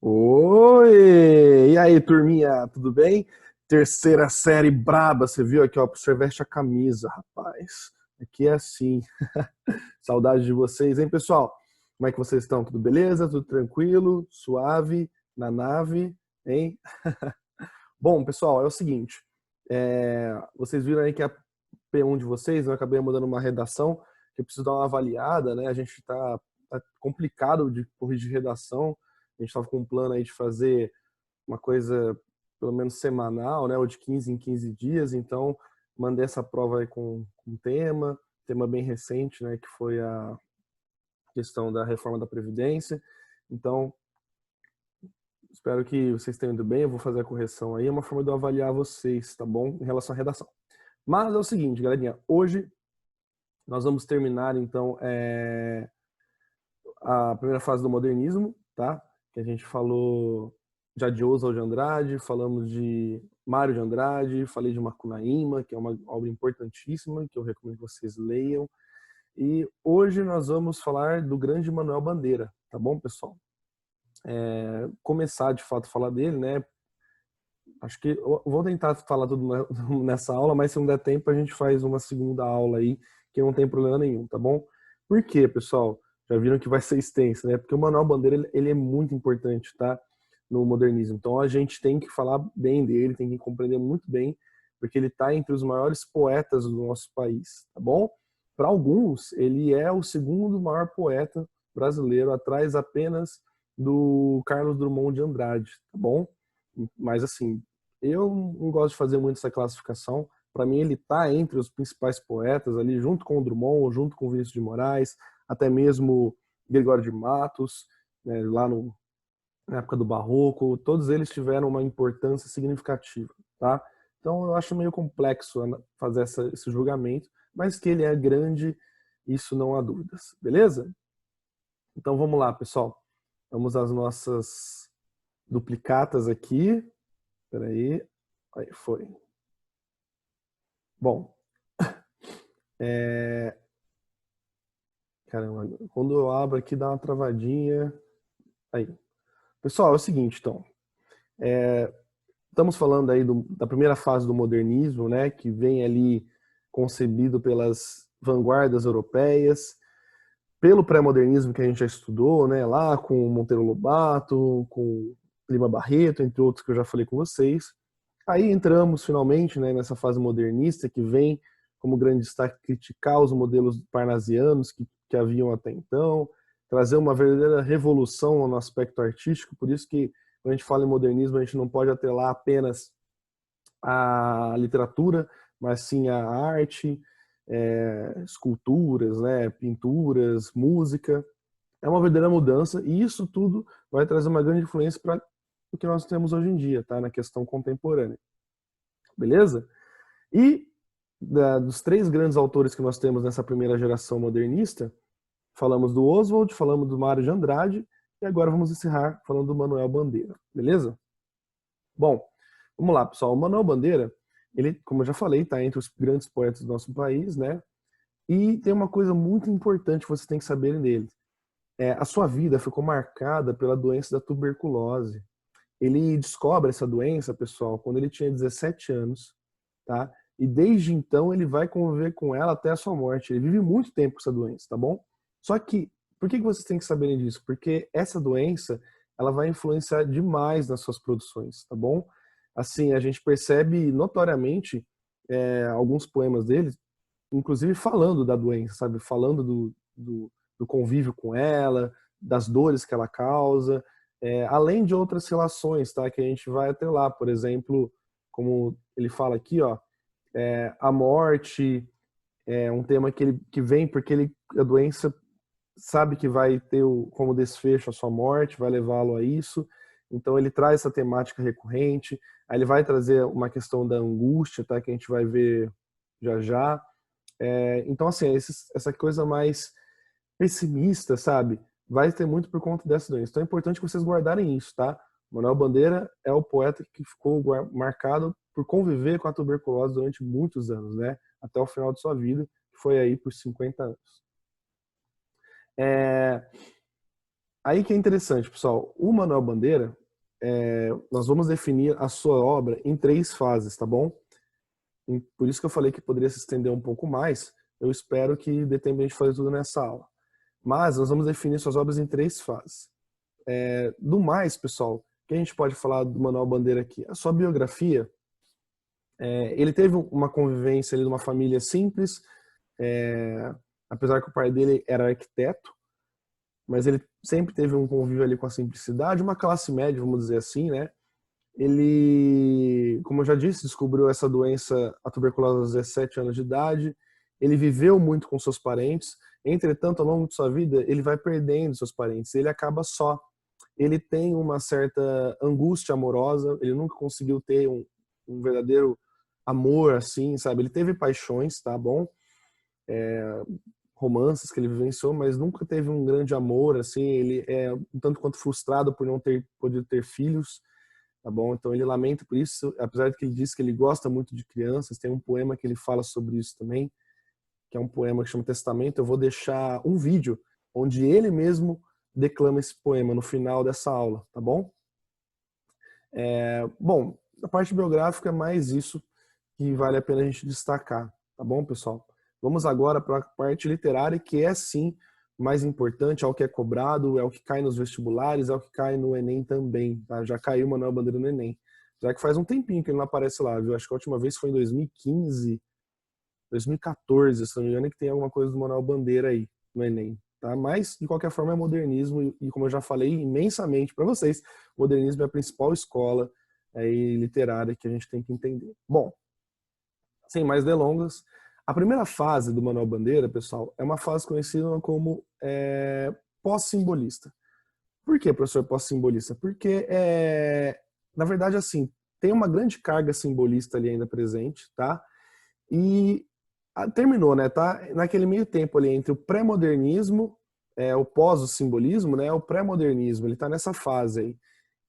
Oi! E aí, turminha, tudo bem? Terceira série braba, você viu aqui, ó, pro senhor veste a camisa, rapaz. Aqui é assim. Saudade de vocês, hein, pessoal? Como é que vocês estão? Tudo beleza? Tudo tranquilo? Suave? Na nave? Hein? Bom, pessoal, é o seguinte. Vocês viram aí que a P1 de vocês, eu acabei mudando uma redação, que eu preciso dar uma avaliada, né? A gente tá complicado de corrigir redação. A gente estava com um plano aí de fazer uma coisa pelo menos semanal, né, ou de 15 em 15 dias, então mandei essa prova aí com um tema bem recente, né, que foi a questão da reforma da Previdência. Então, espero que vocês tenham ido bem, eu vou fazer a correção aí, é uma forma de eu avaliar vocês, tá bom? Em relação à redação. Mas é o seguinte, galerinha, hoje nós vamos terminar, então, a primeira fase do modernismo, tá? Que a gente falou já de Oswald de Andrade, falamos de Mário de Andrade, falei de Macunaíma, que é uma obra importantíssima, que eu recomendo que vocês leiam. E hoje nós vamos falar do grande Manuel Bandeira, tá bom, pessoal? Começar de fato a falar dele, né? Acho que eu vou tentar falar tudo nessa aula, mas se não der tempo a gente faz uma segunda aula aí, que não tem problema nenhum, tá bom? Por quê, pessoal? Já viram que vai ser extenso, né? Porque o Manuel Bandeira ele é muito importante, tá? No modernismo. Então a gente tem que falar bem dele, tem que compreender muito bem, porque ele está entre os maiores poetas do nosso país, tá bom? Para alguns, ele é o segundo maior poeta brasileiro, atrás apenas do Carlos Drummond de Andrade, tá bom? Mas assim, eu não gosto de fazer muito essa classificação. Para mim, ele está entre os principais poetas ali, junto com o Drummond, junto com o Vinícius de Moraes, até mesmo Gregório de Matos, né, lá na época do Barroco. Todos eles tiveram uma importância significativa, tá? Então, eu acho meio complexo fazer esse julgamento, mas que ele é grande, isso não há dúvidas, beleza? Então, vamos lá, pessoal. Vamos às nossas duplicatas aqui. Espera aí. Aí foi. Bom, caramba, quando eu abro aqui dá uma travadinha. Aí. Pessoal, é o seguinte, então. Estamos falando aí da primeira fase do modernismo, né, que vem ali concebido pelas vanguardas europeias, pelo pré-modernismo que a gente já estudou, né, lá com Monteiro Lobato, com Lima Barreto, entre outros que eu já falei com vocês. Aí entramos finalmente, né, nessa fase modernista que vem como grande destaque criticar os modelos parnasianos que haviam até então, trazer uma verdadeira revolução no aspecto artístico, por isso que quando a gente fala em modernismo a gente não pode atrelar apenas a literatura, mas sim a arte, esculturas, né, pinturas, música. É uma verdadeira mudança e isso tudo vai trazer uma grande influência para o que nós temos hoje em dia, tá, na questão contemporânea. Beleza? E dos três grandes autores que nós temos nessa primeira geração modernista, falamos do Oswald, falamos do Mário de Andrade e agora vamos encerrar falando do Manuel Bandeira, beleza? Bom, vamos lá, pessoal. O Manuel Bandeira, ele, como eu já falei, está entre os grandes poetas do nosso país, né? E tem uma coisa muito importante que você tem que saber dele. A sua vida ficou marcada pela doença da tuberculose. Ele descobre essa doença, pessoal, quando ele tinha 17 anos, tá? E desde então ele vai conviver com ela até a sua morte. Ele vive muito tempo com essa doença, tá bom? Só que, por que vocês têm que saberem disso? Porque essa doença, ela vai influenciar demais nas suas produções, tá bom? Assim, a gente percebe notoriamente alguns poemas dele, inclusive falando da doença, sabe? Falando do convívio com ela, das dores que ela causa, além de outras relações, tá? Que a gente vai até lá, por exemplo, como ele fala aqui, ó, a morte é um tema que vem porque a doença sabe que vai ter como desfecho a sua morte, vai levá-lo a isso. Então ele traz essa temática recorrente. Aí ele vai trazer uma questão da angústia, tá? Que a gente vai ver já já. Então assim, essa coisa mais pessimista, sabe? Vai ter muito por conta dessa doença. Então é importante que vocês guardarem isso, tá? Manuel Bandeira é o poeta que ficou marcado por conviver com a tuberculose durante muitos anos, né? Até o final de sua vida, que foi aí por 50 anos. É, Aí que é interessante, pessoal. O Manuel Bandeira, nós vamos definir a sua obra em 3 fases, tá bom? Por isso que eu falei que poderia se estender um pouco mais. Eu espero que dê tempo de a gente fazer tudo nessa aula. Mas nós vamos definir suas obras em 3 fases. Do mais, pessoal, o que a gente pode falar do Manuel Bandeira aqui? A sua biografia, ele teve uma convivência ali numa família simples, apesar que o pai dele era arquiteto, mas ele sempre teve um convívio ali com a simplicidade, uma classe média, vamos dizer assim, né? Ele, como eu já disse, descobriu essa doença, a tuberculose aos 17 anos de idade. Ele viveu muito com seus parentes. Entretanto, ao longo de sua vida, ele vai perdendo seus parentes. Ele acaba só. Ele tem uma certa angústia amorosa. Ele nunca conseguiu ter um verdadeiro amor, assim, sabe? Ele teve paixões, tá bom? Romances que ele vivenciou, mas nunca teve um grande amor, assim. Ele é um tanto quanto frustrado por não ter podido ter filhos. Tá bom? Então ele lamenta por isso, apesar de que ele diz que ele gosta muito de crianças. Tem um poema que ele fala sobre isso também, que é um poema que chama Testamento. Eu vou deixar um vídeo onde ele mesmo declama esse poema no final dessa aula, tá bom? Bom, a parte biográfica é mais isso que vale a pena a gente destacar, tá bom, pessoal? Vamos agora para a parte literária, que é sim mais importante, é o que é cobrado, é o que cai nos vestibulares, é o que cai no Enem também, tá? Já caiu o Manuel Bandeira no Enem. Já que faz um tempinho que ele não aparece lá, viu? Acho que a última vez foi em 2015, 2014, se não me engano, que tem alguma coisa do Manuel Bandeira aí no Enem, tá? Mas, de qualquer forma, é modernismo e como eu já falei imensamente para vocês, o modernismo é a principal escola aí, literária que a gente tem que entender. Bom, sem mais delongas, a primeira fase do Manuel Bandeira, pessoal, é uma fase conhecida como pós-simbolista. Por que, professor, pós-simbolista? Porque, na verdade, assim, tem uma grande carga simbolista ali ainda presente, tá? E terminou, né? Tá naquele meio tempo ali entre o pré-modernismo, o pós-simbolismo, né? O pré-modernismo, ele tá nessa fase aí.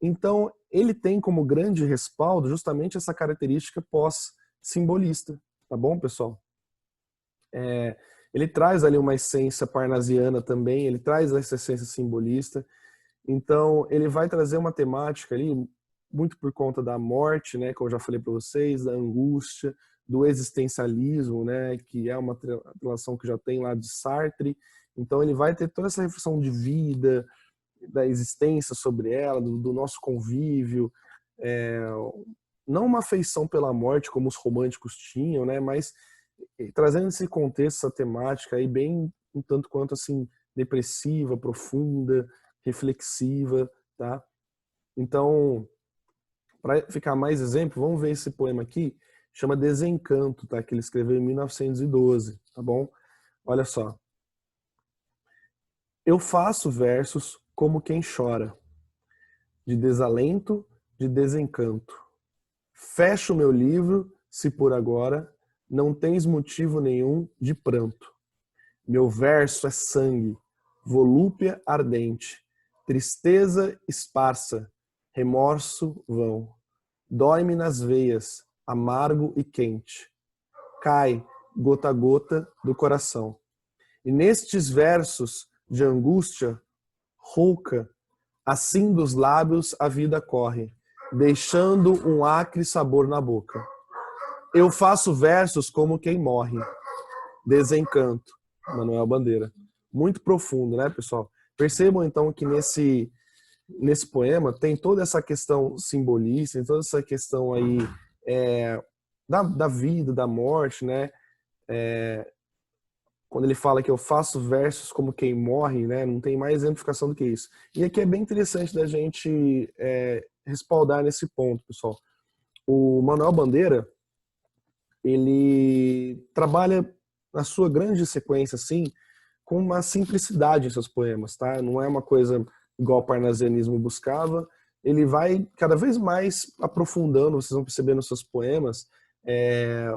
Então, ele tem como grande respaldo justamente essa característica pós-simbolista, tá bom, pessoal? Ele traz ali uma essência parnasiana também, ele traz essa essência simbolista. Então, ele vai trazer uma temática ali, muito por conta da morte, né, como eu já falei para vocês, da angústia, do existencialismo, né, que é uma relação que já tem lá de Sartre. Então, ele vai ter toda essa reflexão de vida, da existência sobre ela, do nosso convívio, não uma afeição pela morte como os românticos tinham, né, mas trazendo esse contexto, essa temática aí bem um tanto quanto assim depressiva, profunda, reflexiva, tá? Então, para ficar mais exemplo, vamos ver esse poema aqui, chama Desencanto, tá? Que ele escreveu em 1912, tá bom? Olha só. Eu faço versos como quem chora, de desalento, de desencanto. Fecho meu livro, se por agora não tens motivo nenhum de pranto. Meu verso é sangue, volúpia ardente, tristeza esparsa, remorso vão. Dói-me nas veias, amargo e quente. Cai, gota a gota, do coração. E nestes versos de angústia rouca, assim dos lábios a vida corre, deixando um acre sabor na boca. Eu faço versos como quem morre. Desencanto. Manuel Bandeira. Muito profundo, né, pessoal? Percebam então que nesse poema tem toda essa questão simbolista, tem toda essa questão aí da vida, da morte, né? Quando ele fala que eu faço versos como quem morre, né? Não tem mais exemplificação do que isso. E aqui é bem interessante da gente respaldar nesse ponto, pessoal. O Manuel Bandeira, ele trabalha na sua grande sequência, assim, com uma simplicidade em seus poemas, tá? Não é uma coisa igual o parnasianismo buscava. Ele vai cada vez mais aprofundando, vocês vão perceber nos seus poemas,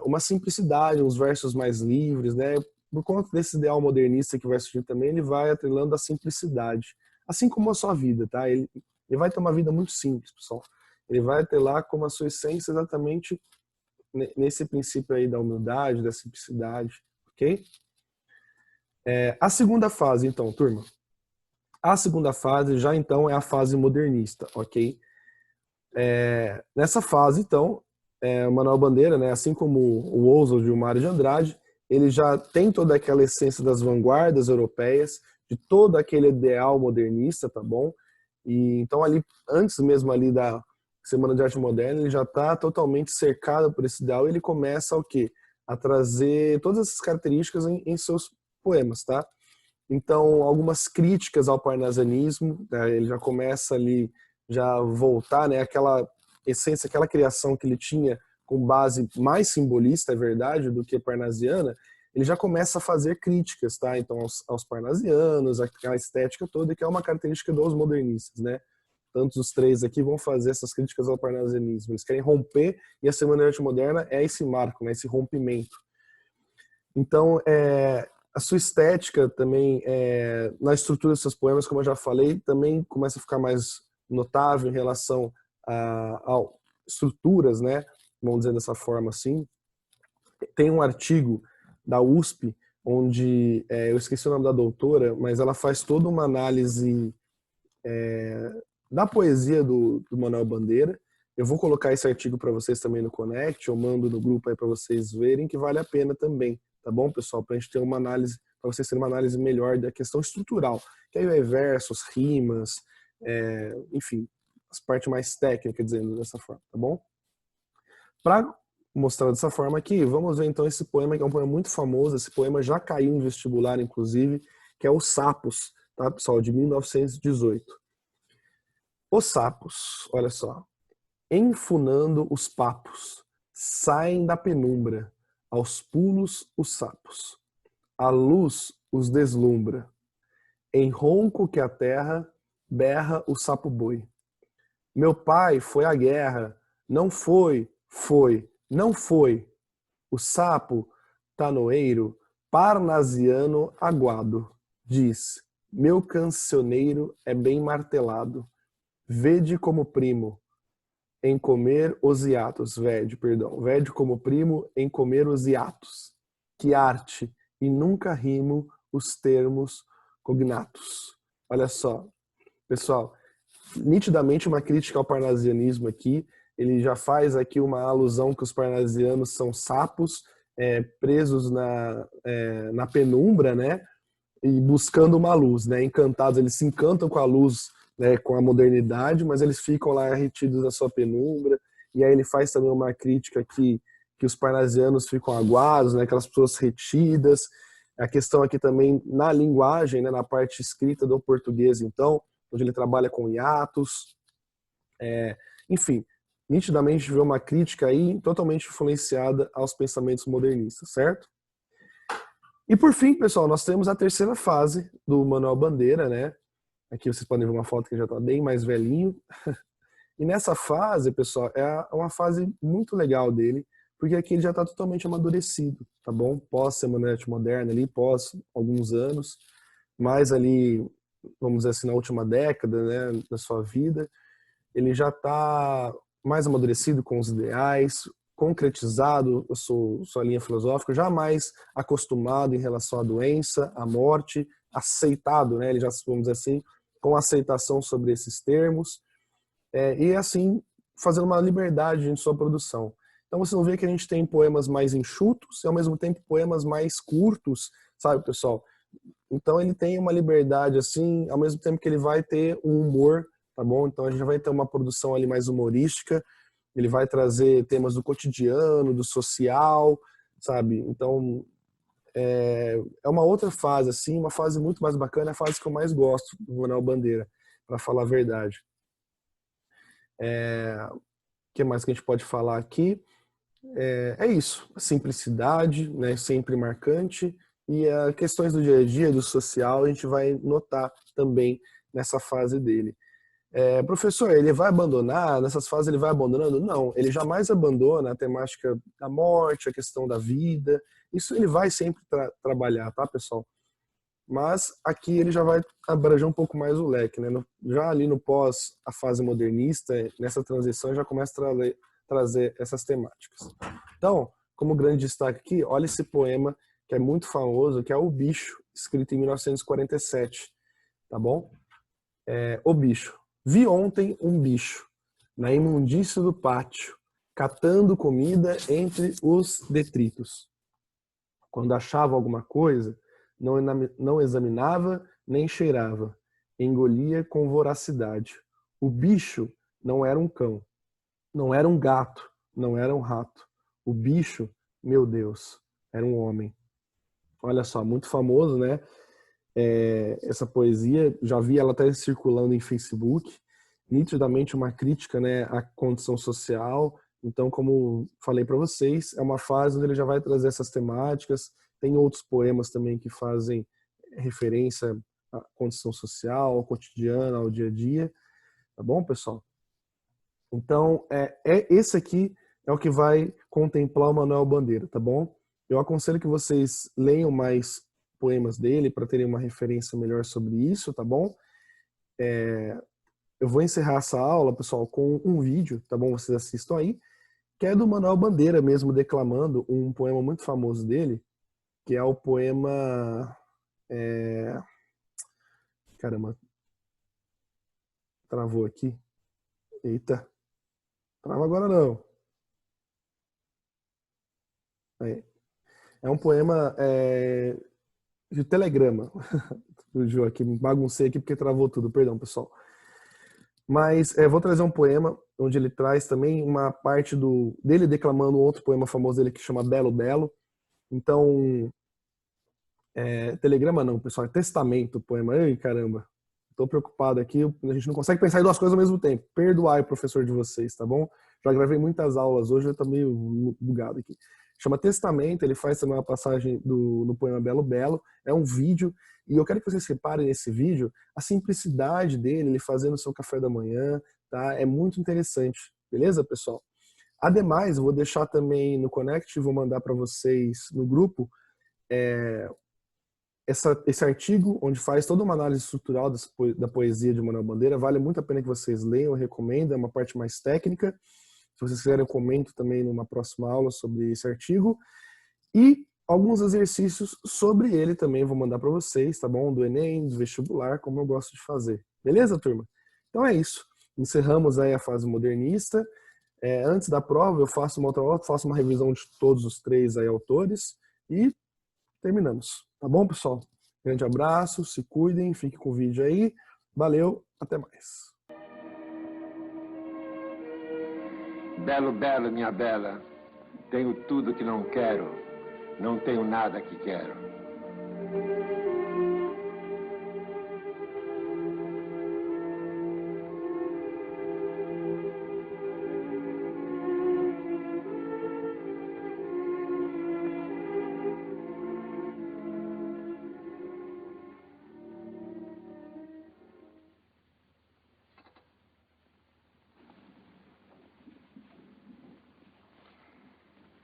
uma simplicidade, uns versos mais livres, né? Por conta desse ideal modernista que vai surgir também, ele vai atrelando a simplicidade, assim como a sua vida, tá? Ele vai ter uma vida muito simples, pessoal. Ele vai atrelar como a sua essência exatamente nesse princípio aí da humildade, da simplicidade, ok? A segunda fase, então, turma, A segunda fase já então é a fase modernista, ok? Nessa fase, então, o Manuel Bandeira, né, assim como o Oswald e o Mário de Andrade, ele já tem toda aquela essência das vanguardas europeias, de todo aquele ideal modernista, tá bom? E então ali, antes mesmo ali da Semana de Arte Moderna, ele já está totalmente cercado por esse ideal e ele começa o quê? A trazer todas essas características em seus poemas, tá? Então, algumas críticas ao parnasianismo, né, ele já começa ali já voltar, né, aquela essência, aquela criação que ele tinha com base mais simbolista, é verdade, do que parnasiana, ele já começa a fazer críticas, tá? Então, aos parnasianos, aquela estética toda, que é uma característica dos modernistas, né? Tantos os três aqui vão fazer essas críticas ao parnasianismo. Eles querem romper, e a Semana de Arte Moderna é esse marco, né, esse rompimento. Então, a sua estética também, na estrutura dos seus poemas, como eu já falei, também começa a ficar mais notável em relação a estruturas, né? Vamos dizer dessa forma assim. Tem um artigo da USP, onde, eu esqueci o nome da doutora, mas ela faz toda uma análise da poesia do Manuel Bandeira. Eu vou colocar esse artigo para vocês também no Connect, eu mando no grupo aí para vocês verem, que vale a pena também, tá bom, pessoal? Para a gente ter uma análise, para vocês terem uma análise melhor da questão estrutural, que aí é versos, rimas, enfim, as partes mais técnicas, dizendo dessa forma, tá bom? Para mostrar dessa forma aqui, vamos ver então esse poema, que é um poema muito famoso, esse poema já caiu em vestibular, inclusive, que é Os Sapos, tá, pessoal, de 1918. Os sapos, olha só. Enfunando os papos, saem da penumbra, aos pulos os sapos. A luz os deslumbra. Em ronco que a terra berra o sapo-boi. Meu pai foi à guerra, não foi, foi, não foi. O sapo, tanoeiro, parnasiano aguado, diz, meu cancioneiro é bem martelado. Vede como primo, em comer os hiatos, vede como primo em comer os hiatos. Que arte, e nunca rimo os termos cognatos. Olha só, pessoal, nitidamente uma crítica ao parnasianismo aqui, ele já faz aqui uma alusão que os parnasianos são sapos presos na penumbra, né? E buscando uma luz, né? Encantados, eles se encantam com a luz, né? Com a modernidade, mas eles ficam lá retidos na sua penumbra. E aí ele faz também uma crítica que os parnasianos ficam aguados, né? Aquelas pessoas retidas. A questão aqui também na linguagem, né? Na parte escrita do português, então, onde ele trabalha com hiatos. Enfim, nitidamente vê uma crítica aí totalmente influenciada aos pensamentos modernistas, certo? E por fim, pessoal, nós temos a terceira fase do Manuel Bandeira, né? Aqui vocês podem ver uma foto que já está bem mais velhinho. E nessa fase, pessoal, é uma fase muito legal dele, porque aqui ele já está totalmente amadurecido, tá bom? Pós Semana de Arte Moderna ali, pós alguns anos, mais ali, vamos dizer assim, na última década, né, da sua vida, ele já está mais amadurecido com os ideais, concretizado sua linha filosófica, já mais acostumado em relação à doença, à morte, aceitado, né? Ele já, vamos dizer assim, com aceitação sobre esses termos, e assim, fazendo uma liberdade em sua produção. Então você não vê que a gente tem poemas mais enxutos e ao mesmo tempo poemas mais curtos, sabe, pessoal? Então ele tem uma liberdade assim, ao mesmo tempo que ele vai ter um humor, tá bom? Então a gente vai ter uma produção ali mais humorística, ele vai trazer temas do cotidiano, do social, sabe? Então é uma outra fase assim, uma fase muito mais bacana, é a fase que eu mais gosto do Manuel Bandeira, para falar a verdade. O que mais que a gente pode falar aqui? É isso, a simplicidade, né, sempre marcante, e as questões do dia a dia, do social, a gente vai notar também nessa fase dele. Professor, ele vai abandonar, nessas fases ele vai abandonando? Não, ele jamais abandona a temática da morte, a questão da vida, isso ele vai sempre trabalhar, tá, pessoal? Mas aqui ele já vai abranger um pouco mais o leque, né? Já ali no pós a fase modernista, nessa transição já começa a trazer essas temáticas. Então, como grande destaque aqui, olha esse poema que é muito famoso, que é O Bicho, escrito em 1947, tá bom? O bicho. Vi ontem um bicho na imundície do pátio, catando comida entre os detritos. Quando achava alguma coisa, não examinava nem cheirava, engolia com voracidade. O bicho não era um cão, não era um gato, não era um rato. O bicho, meu Deus, era um homem. Olha só, muito famoso, né? Essa poesia, já vi ela até circulando em Facebook, nitidamente uma crítica, né, à condição social. Então, como falei para vocês, é uma fase onde ele já vai trazer essas temáticas. Tem outros poemas também que fazem referência à condição social, ao cotidiano, ao dia a dia. Tá bom, pessoal? Então, esse aqui é o que vai contemplar o Manuel Bandeira, tá bom? Eu aconselho que vocês leiam mais poemas dele para terem uma referência melhor sobre isso, tá bom? Eu vou encerrar essa aula, pessoal, com um vídeo, tá bom? Vocês assistam aí, que é do Manuel Bandeira mesmo, declamando um poema muito famoso dele, que é o poema... Caramba, travou aqui. Eita, trava agora não. É um poema de telegrama. Fugiu aqui, baguncei aqui porque travou tudo, perdão, pessoal. Mas vou trazer um poema onde ele traz também uma parte dele declamando outro poema famoso dele que chama Belo Belo. Então, telegrama não, pessoal, é testamento o poema. Ai, caramba, tô preocupado aqui, a gente não consegue pensar em duas coisas ao mesmo tempo. Perdoai, professor de vocês, tá bom? Já gravei muitas aulas hoje, eu tô meio bugado aqui. Chama Testamento, ele faz também uma passagem no poema Belo Belo, é um vídeo, e eu quero que vocês reparem nesse vídeo a simplicidade dele, ele fazendo o seu café da manhã, tá? É muito interessante, beleza, pessoal? Ademais, eu vou deixar também no Connect, vou mandar para vocês no grupo, esse artigo, onde faz toda uma análise estrutural da poesia de Manuel Bandeira, vale muito a pena que vocês leiam, eu recomendo, é uma parte mais técnica. Se vocês quiserem, eu comento também numa próxima aula sobre esse artigo. E alguns exercícios sobre ele também vou mandar para vocês, tá bom? Do Enem, do vestibular, como eu gosto de fazer. Beleza, turma? Então é isso. Encerramos aí a fase modernista. Antes da prova, eu faço uma outra aula, faço uma revisão de todos os três aí autores e terminamos. Tá bom, pessoal? Grande abraço, se cuidem, fiquem com o vídeo aí. Valeu, até mais. Belo, belo, minha bela, tenho tudo que não quero, não tenho nada que quero.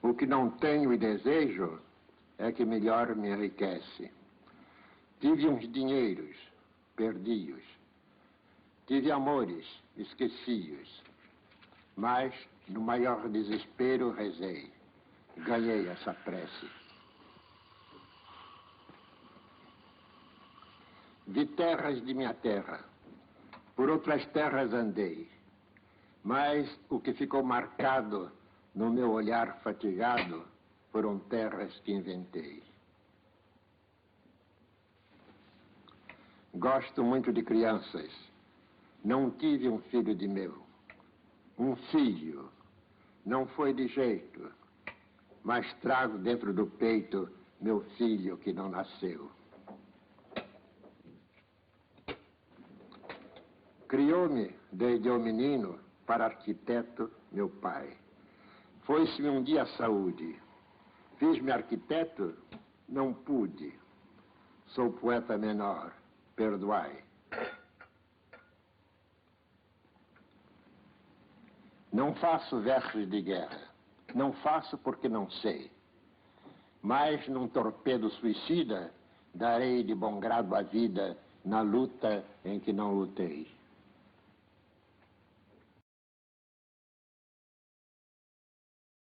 O que não tenho e desejo é que melhor me enriquece. Tive uns dinheiros, perdi-os. Tive amores, esqueci-os. Mas, no maior desespero, rezei. Ganhei essa prece. Vi terras de minha terra, por outras terras andei. Mas o que ficou marcado no meu olhar fatigado foram terras que inventei. Gosto muito de crianças. Não tive um filho de meu. Um filho. Não foi de jeito. Mas trago dentro do peito meu filho que não nasceu. Criou-me, desde eu menino, para arquiteto, meu pai. Foi-se-me um dia a saúde. Fiz-me arquiteto? Não pude. Sou poeta menor. Perdoai. Não faço versos de guerra. Não faço porque não sei. Mas num torpedo suicida, darei de bom grado a vida na luta em que não lutei.